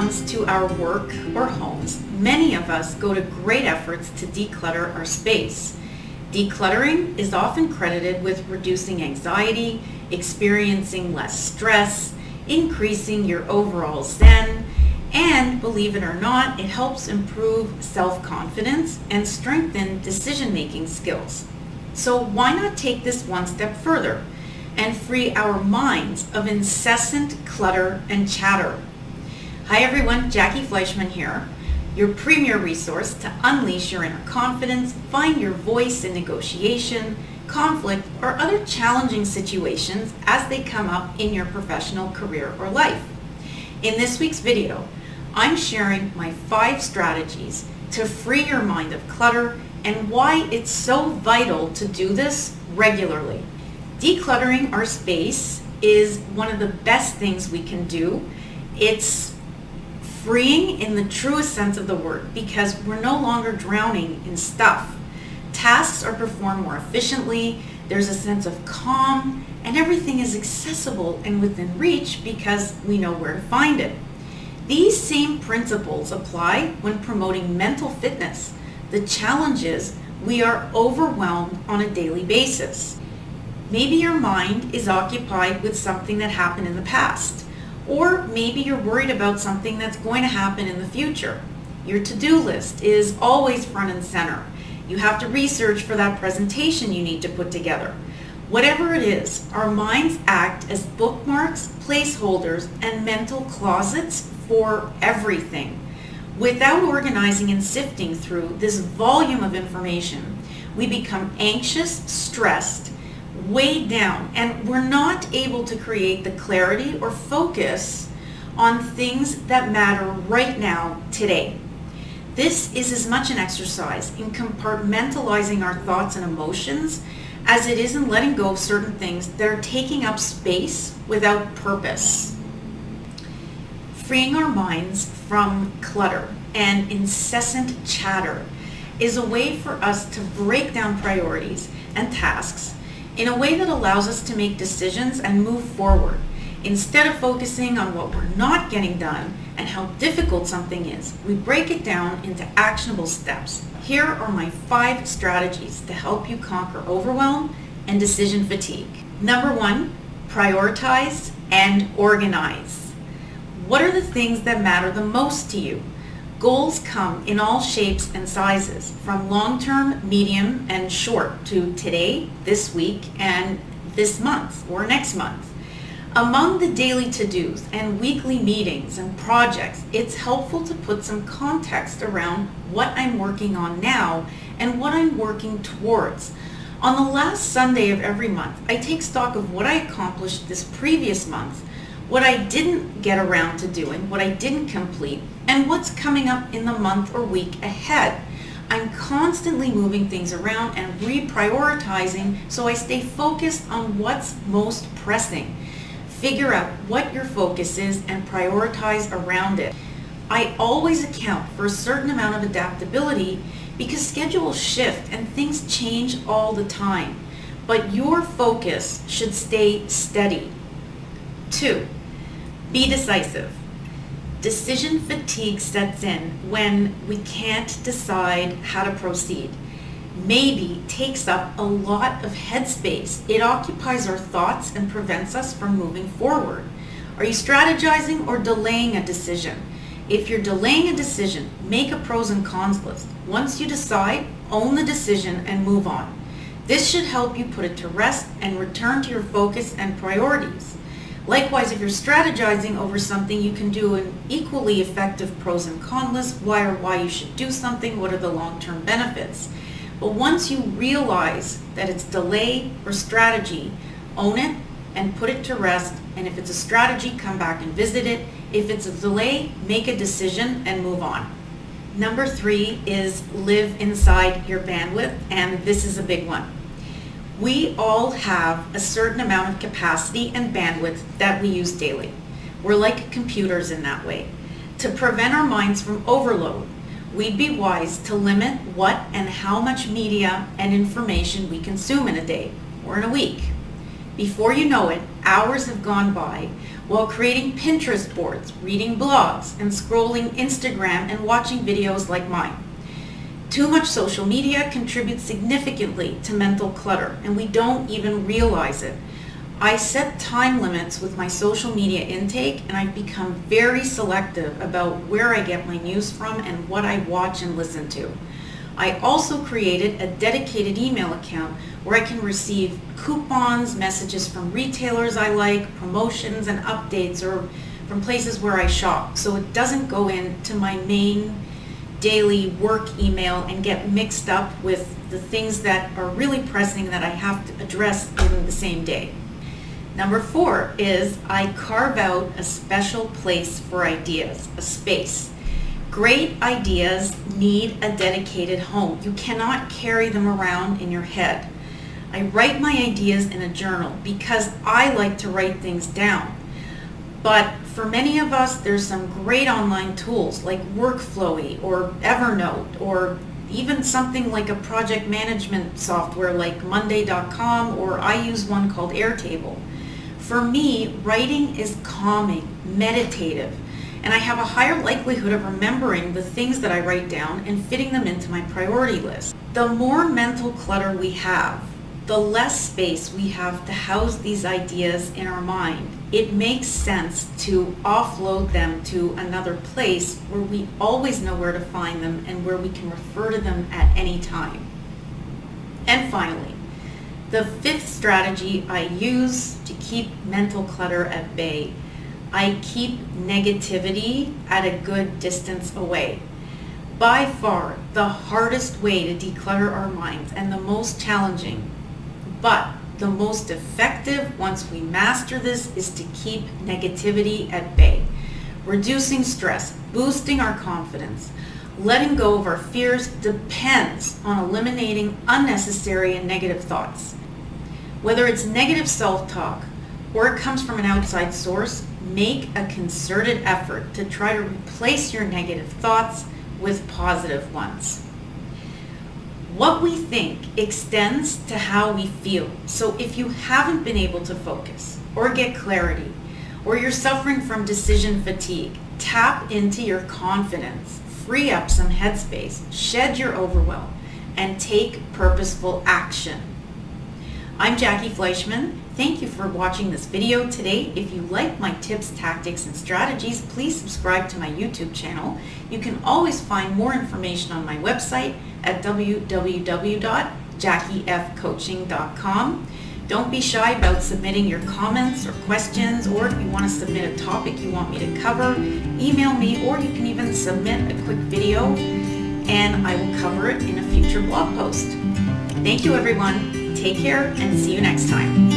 comes to our work or homes, many of us go to great efforts to declutter our space. Decluttering is often credited with reducing anxiety, experiencing less stress, increasing your overall zen, and believe it or not, it helps improve self-confidence and strengthen decision-making skills. So why not take this one step further and free our minds of incessant clutter and chatter? Hi everyone, Jackie Fleischman here, your premier resource to unleash your inner confidence, find your voice in negotiation, conflict, or other challenging situations as they come up in your professional career or life. In this week's video, I'm sharing my 5 strategies to free your mind of clutter and why it's so vital to do this regularly. Decluttering our space is one of the best things we can do. It's freeing in the truest sense of the word because we're no longer drowning in stuff. Tasks are performed more efficiently, there's a sense of calm, and everything is accessible and within reach because we know where to find it. These same principles apply when promoting mental fitness. The challenge is we are overwhelmed on a daily basis. Maybe your mind is occupied with something that happened in the past, or maybe you're worried about something that's going to happen in the future. Your to-do list is always front and center. You have to research for that presentation you need to put together. Whatever it is, our minds act as bookmarks, placeholders, and mental closets for everything. Without organizing and sifting through this volume of information, we become anxious, stressed, weighed down, and we're not able to create the clarity or focus on things that matter right now, today. This is as much an exercise in compartmentalizing our thoughts and emotions as it is in letting go of certain things that are taking up space without purpose. Freeing our minds from clutter and incessant chatter is a way for us to break down priorities and tasks in a way that allows us to make decisions and move forward. Instead of focusing on what we're not getting done and how difficult something is, we break it down into actionable steps. Here are my 5 strategies to help you conquer overwhelm and decision fatigue. Number 1, prioritize and organize. What are the things that matter the most to you? Goals come in all shapes and sizes, from long-term, medium, and short to today, this week, and this month or next month. Among the daily to-dos and weekly meetings and projects, it's helpful to put some context around what I'm working on now and what I'm working towards. On the last Sunday of every month, I take stock of what I accomplished this previous month, what I didn't get around to doing, what I didn't complete, and what's coming up in the month or week ahead. I'm constantly moving things around and reprioritizing so I stay focused on what's most pressing. Figure out what your focus is and prioritize around it. I always account for a certain amount of adaptability because schedules shift and things change all the time, but your focus should stay steady. 2, be decisive. Decision fatigue sets in when we can't decide how to proceed. Maybe takes up a lot of headspace. It occupies our thoughts and prevents us from moving forward. Are you strategizing or delaying a decision? If you're delaying a decision, make a pros and cons list. Once you decide, own the decision and move on. This should help you put it to rest and return to your focus and priorities. Likewise, if you're strategizing over something, you can do an equally effective pros and cons list. Why you should do something, what are the long-term benefits. But once you realize that it's delay or strategy, own it and put it to rest. And if it's a strategy, come back and visit it. If it's a delay, make a decision and move on. Number 3 is live inside your bandwidth, and this is a big one. We all have a certain amount of capacity and bandwidth that we use daily. We're like computers in that way. To prevent our minds from overload, we'd be wise to limit what and how much media and information we consume in a day or in a week. Before you know it, hours have gone by while creating Pinterest boards, reading blogs, and scrolling Instagram and watching videos like mine. Too much social media contributes significantly to mental clutter, and we don't even realize it. I set time limits with my social media intake, and I've become very selective about where I get my news from and what I watch and listen to. I also created a dedicated email account where I can receive coupons, messages from retailers I like, promotions and updates, or from places where I shop, so it doesn't go into my main daily work email and get mixed up with the things that are really pressing that I have to address in the same day. Number 4 is I carve out a special place for ideas, a space. Great ideas need a dedicated home. You cannot carry them around in your head. I write my ideas in a journal because I like to write things down. But for many of us, there's some great online tools like Workflowy or Evernote, or even something like a project management software like Monday.com, or I use one called Airtable. For me, writing is calming, meditative, and I have a higher likelihood of remembering the things that I write down and fitting them into my priority list. The more mental clutter we have, the less space we have to house these ideas in our mind. It makes sense to offload them to another place where we always know where to find them and where we can refer to them at any time. And finally, the 5th strategy I use to keep mental clutter at bay: I keep negativity at a good distance away. By far, the hardest way to declutter our minds and the most challenging, but the most effective once we master this, is to keep negativity at bay. Reducing stress, boosting our confidence, letting go of our fears depends on eliminating unnecessary and negative thoughts. Whether it's negative self-talk or it comes from an outside source, make a concerted effort to try to replace your negative thoughts with positive ones. What we think extends to how we feel. So if you haven't been able to focus or get clarity, or you're suffering from decision fatigue, tap into your confidence, free up some headspace, shed your overwhelm, and take purposeful action. I'm Jackie Fleischman. Thank you for watching this video today. If you like my tips, tactics, and strategies, please subscribe to my YouTube channel. You can always find more information on my website at www.jackiefcoaching.com. Don't be shy about submitting your comments or questions, or if you want to submit a topic you want me to cover, email me, or you can even submit a quick video and I will cover it in a future blog post. Thank you, everyone. Take care and see you next time.